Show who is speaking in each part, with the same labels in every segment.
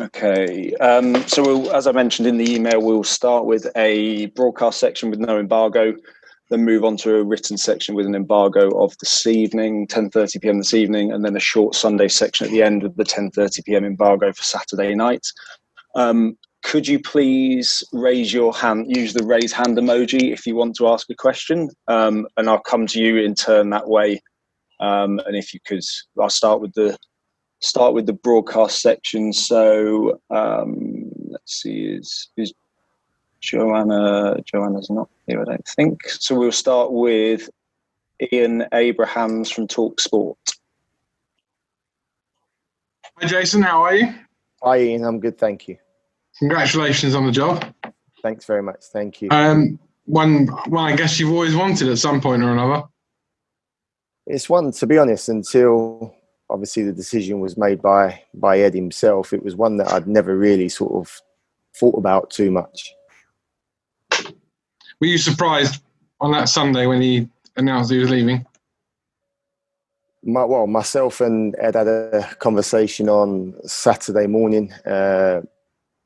Speaker 1: Okay, so as I mentioned in the email, we'll start with a broadcast section with no embargo, then move on to a written section with an embargo of this evening, 10:30 p.m. this evening, and then a short Sunday section at the end with the 10:30 p.m. embargo for Saturday night. Could you please raise your hand, use the raise hand emoji if you want to ask a question, and I'll come to you in turn that way. And if you could, I'll start with the broadcast section. So let's see, is Joanna's not here, I don't think. So we'll start with Ian Abrahams from Talk Sport.
Speaker 2: Hi Jason, how are you?
Speaker 3: Hi Ian, I'm good, thank you.
Speaker 2: Congratulations on the job.
Speaker 3: Thanks very much, thank you.
Speaker 2: One I guess you've always wanted at some point or another.
Speaker 3: It's one, to be honest, until obviously the decision was made by Ed himself, it was one that I'd never really sort of thought about too much.
Speaker 2: Were you surprised on that Sunday when he announced he was leaving?
Speaker 3: Myself and Ed had a conversation on Saturday morning.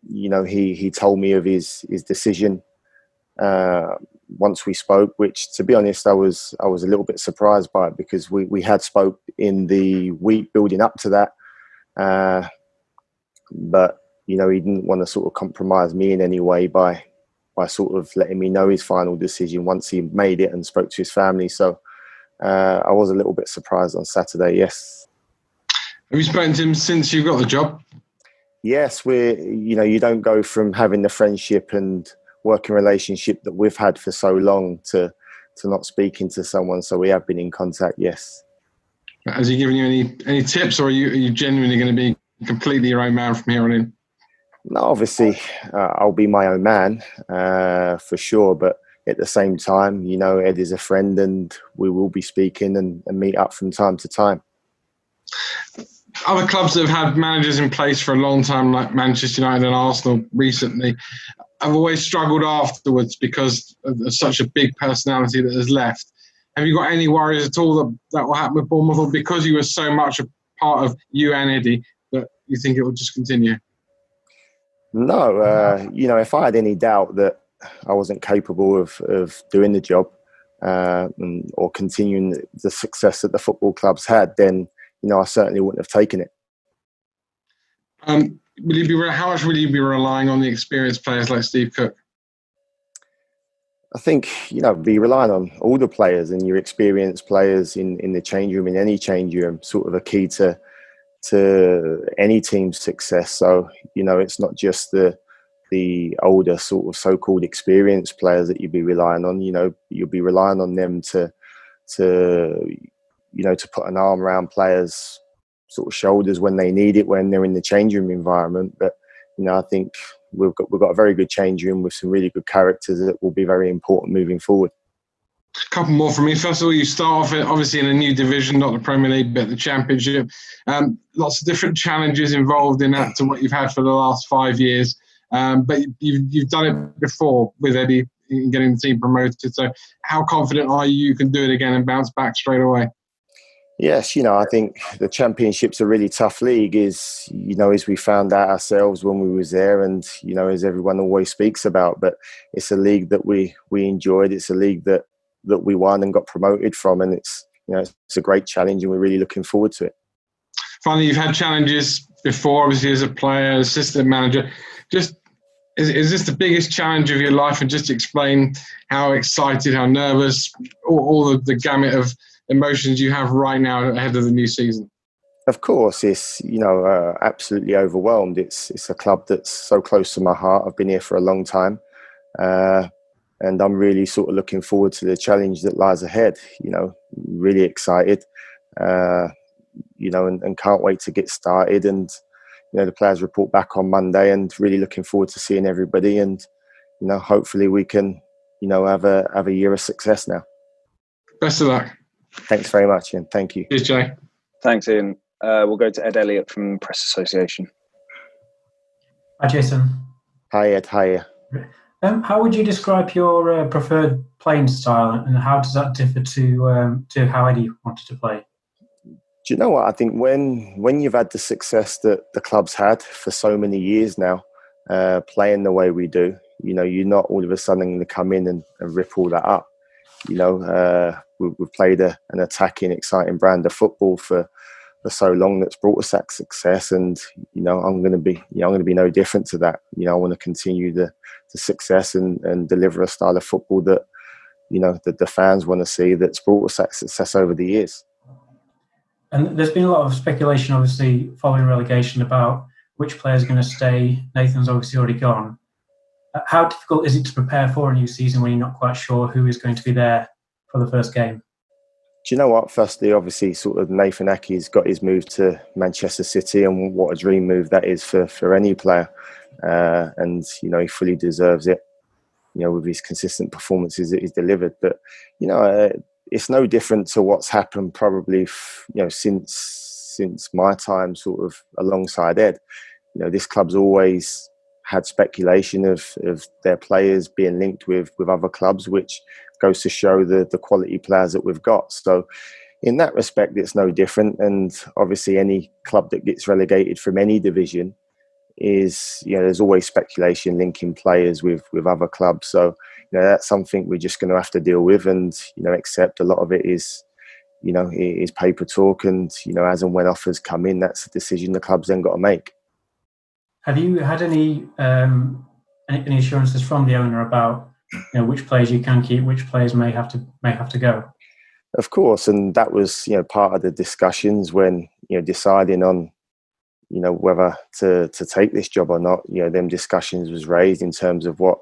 Speaker 3: He told me of his decision once we spoke, which, to be honest, I was a little bit surprised by it, because we had spoke in the week building up to that, but he didn't want to sort of compromise me in any way by sort of letting me know his final decision once he made it and spoke to his family. So I was a little bit surprised on Saturday, yes.
Speaker 2: Have you spoken to him since you got the job?
Speaker 3: Yes, you don't go from having the friendship and working relationship that we've had for so long to not speaking to someone. So we have been in contact, yes.
Speaker 2: Has he given you any tips, or are you genuinely going to be completely your own man from here on in?
Speaker 3: No, obviously, I'll be my own man for sure. But at the same time, Ed is a friend, and we will be speaking and meet up from time to time.
Speaker 2: Other clubs that have had managers in place for a long time, like Manchester United and Arsenal recently, have always struggled afterwards because of such a big personality that has left. Have you got any worries at all that will happen with Bournemouth, or because you were so much a part of you and Eddie that you think it will just continue?
Speaker 3: No, if I had any doubt that I wasn't capable of doing the job or continuing the success that the football clubs had, then I certainly wouldn't have taken it.
Speaker 2: How much will you be relying on the experienced players like Steve Cook?
Speaker 3: I think, be relying on all the players, and your experienced players in the change room, in any change room, sort of a key to any team's success. So, it's not just the older sort of so-called experienced players that you'd be relying on. You'll be relying on them to put an arm around players' sort of shoulders when they need it, when they're in the change room environment. But I think we've got a very good change room with some really good characters that will be very important moving forward.
Speaker 2: A couple more from me. First of all, you start off obviously in a new division, not the Premier League, but the Championship. Lots of different challenges involved in that to what you've had for the last 5 years. But you've done it before with Eddie in getting the team promoted. So how confident are you can do it again and bounce back straight away?
Speaker 3: Yes, I think the Championship's a really tough league, as we found out ourselves when we was there, and as everyone always speaks about. But it's a league that we enjoyed. It's a league that we won and got promoted from, and it's a great challenge, and we're really looking forward to it.
Speaker 2: Finally, you've had challenges before, obviously as a player, assistant manager. Just is this the biggest challenge of your life? And just explain how excited, how nervous, all the gamut of emotions you have right now ahead of the new season.
Speaker 3: Of course, it's absolutely overwhelmed. It's a club that's so close to my heart. I've been here for a long time, and I'm really sort of looking forward to the challenge that lies ahead. Really excited, and can't wait to get started. And the players report back on Monday, and really looking forward to seeing everybody. And hopefully we can have a year of success now.
Speaker 2: Best of luck.
Speaker 3: Thanks very much, Ian. Thank you.
Speaker 2: Cheers, Jay.
Speaker 1: Thanks, Ian. We'll go to Ed Elliott from Press Association.
Speaker 4: Hi, Jason.
Speaker 3: Hi, Ed. Hiya.
Speaker 4: How would you describe your preferred playing style, and how does that differ to how Eddie wanted to play?
Speaker 3: Do you know what? I think when you've had the success that the club's had for so many years now, playing the way we do, you're not all of a sudden going to come in and rip all that up. We've played an attacking, exciting brand of football for so long that's brought us that success, and I'm going to be no different to that. I want to continue the success and deliver a style of football that that the fans want to see, that's brought us that success over the years.
Speaker 4: And there's been a lot of speculation, obviously, following relegation about which players are going to stay. Nathan's obviously already gone. How difficult is it to prepare for a new season when you're not quite sure who is going to be there for the first game?
Speaker 3: Do you know what? Firstly, obviously, sort of Nathan Aké's got his move to Manchester City, and what a dream move that is for any player. And he fully deserves it. With his consistent performances that he's delivered. But it's no different to what's happened probably since my time sort of alongside Ed. This club's always had speculation of their players being linked with other clubs, which goes to show the quality players that we've got. So in that respect, it's no different. And obviously any club that gets relegated from any division is, there's always speculation linking players with other clubs. So, that's something we're just going to have to deal with and, accept. A lot of it is, it is paper talk, and, as and when offers come in, that's a decision the club's then got to make.
Speaker 4: Have you had any assurances from the owner about, which players you can keep, which players may have to go?
Speaker 3: Of course, and that was, part of the discussions when, deciding on, whether to take this job or not. Them discussions was raised in terms of what,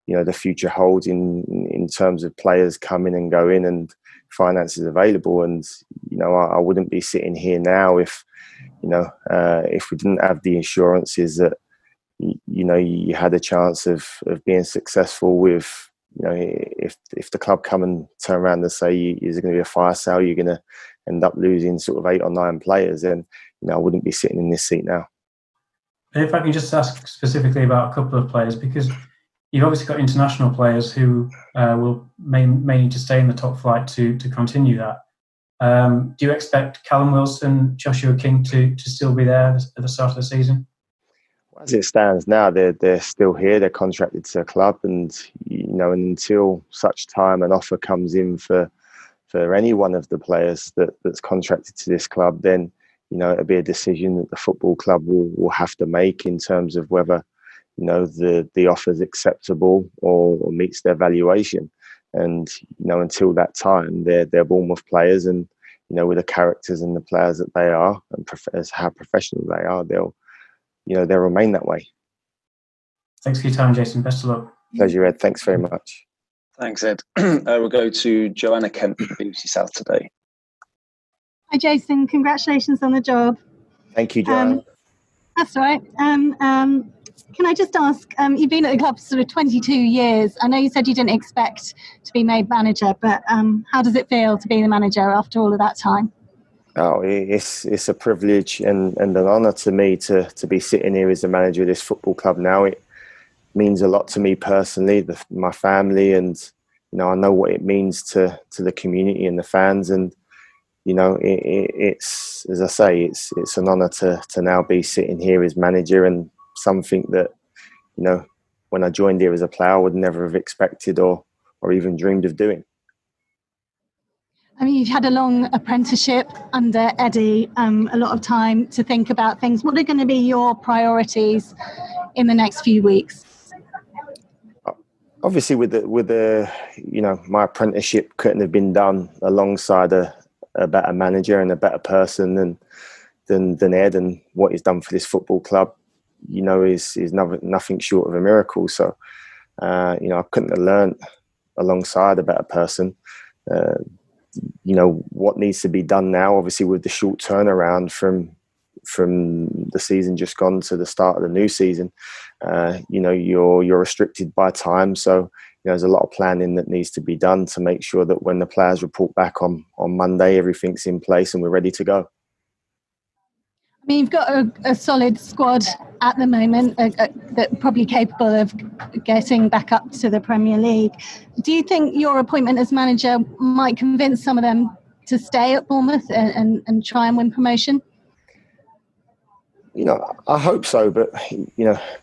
Speaker 3: the future holds in terms of players coming and going and finances available. And, I wouldn't be sitting here now if we didn't have the assurances that, you had a chance of being successful with, if the club come and turn around and say you're going to be a fire sale, you're going to end up losing sort of 8 or 9 players, then I wouldn't be sitting in this seat now.
Speaker 4: And if I can just ask specifically about a couple of players, because you've obviously got international players who may need to stay in the top flight to continue that. Do you expect Callum Wilson, Joshua King to still be there at the start of the season?
Speaker 3: As it stands now, they're still here. They're contracted to a club, and and until such time an offer comes in for any one of the players that's contracted to this club, then it'll be a decision that the football club will have to make in terms of whether the offer is acceptable or meets their valuation. And until that time, they're Bournemouth players, and with the characters and the players that they are, and as how professional they are, they'll remain that way.
Speaker 4: Thanks for your time, Jason. Best of luck.
Speaker 3: Pleasure, Ed. Thanks very much.
Speaker 1: Thanks, Ed. We'll go to Joanna Kent from BBC South Today.
Speaker 5: Hi, Jason. Congratulations on the job.
Speaker 3: Thank you, Joanna.
Speaker 5: That's all right. Can I just ask, you've been at the club sort of 22 years. I know you said you didn't expect to be made manager, but how does it feel to be the manager after all of that time?
Speaker 3: Oh, it's a privilege and an honour to me to be sitting here as the manager of this football club now. It means a lot to me personally, my family, and I know what it means to the community and the fans. And it's, as I say, it's an honour to now be sitting here as manager, and something that when I joined here as a player I would never have expected or even dreamed of doing.
Speaker 5: I mean, you've had a long apprenticeship under Eddie, a lot of time to think about things. What are going to be your priorities in the next few weeks?
Speaker 3: Obviously, with the my apprenticeship couldn't have been done alongside a better manager and a better person than Ed, and what he's done for this football club, is nothing short of a miracle. So, I couldn't have learned alongside a better person. What needs to be done now, obviously with the short turnaround from the season just gone to the start of the new season, you're restricted by time. So there's a lot of planning that needs to be done to make sure that when the players report back on Monday, everything's in place and we're ready to go.
Speaker 5: I mean, you've got a solid squad at the moment that's probably capable of getting back up to the Premier League. Do you think your appointment as manager might convince some of them to stay at Bournemouth and try and win promotion?
Speaker 3: I hope so, but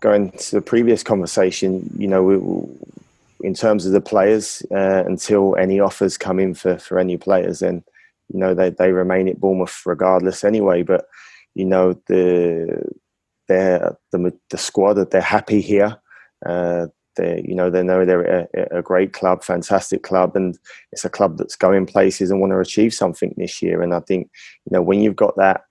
Speaker 3: going to the previous conversation, in terms of the players, until any offers come in for any players, then they remain at Bournemouth regardless anyway. But the squad, they're happy here. They know they're a great club, fantastic club, and it's a club that's going places and want to achieve something this year. And I think when you've got that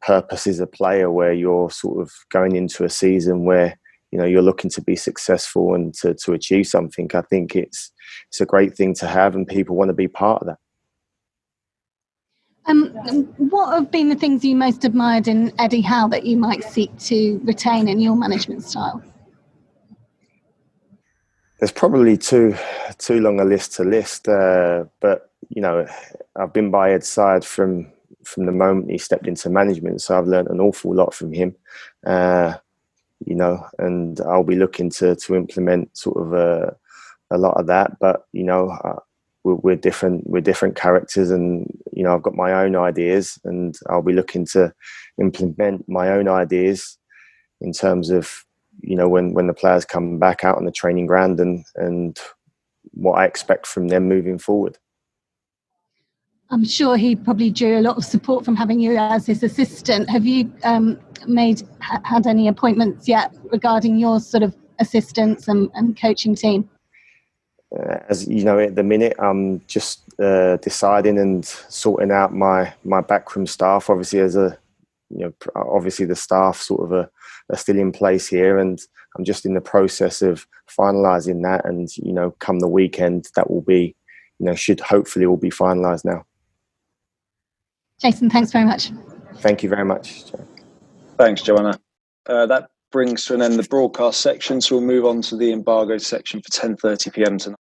Speaker 3: purpose as a player, where you're sort of going into a season where you're looking to be successful and to achieve something, I think it's a great thing to have, and people want to be part of that.
Speaker 5: What have been the things you most admired in Eddie Howe that you might seek to retain in your management style?
Speaker 3: There's probably too long a list to list, but I've been by Ed's side from the moment he stepped into management, so I've learned an awful lot from him. And I'll be looking to implement sort of a lot of that. But we're different characters, and I've got my own ideas, and I'll be looking to implement my own ideas in terms of when the players come back out on the training ground, and what I expect from them moving forward.
Speaker 5: I'm sure he probably drew a lot of support from having you as his assistant. Have you had any appointments yet regarding your sort of assistants and coaching team?
Speaker 3: As you know, at the minute, I'm just deciding and sorting out my backroom staff. Obviously, obviously the staff sort of are still in place here, and I'm just in the process of finalising that. And come the weekend, that will be, should hopefully all be finalised now.
Speaker 5: Jason, thanks very much.
Speaker 3: Thank you very much.
Speaker 1: Thanks, Joanna. That brings to an end the broadcast section, so we'll move on to the embargo section for 10:30 p.m. tonight.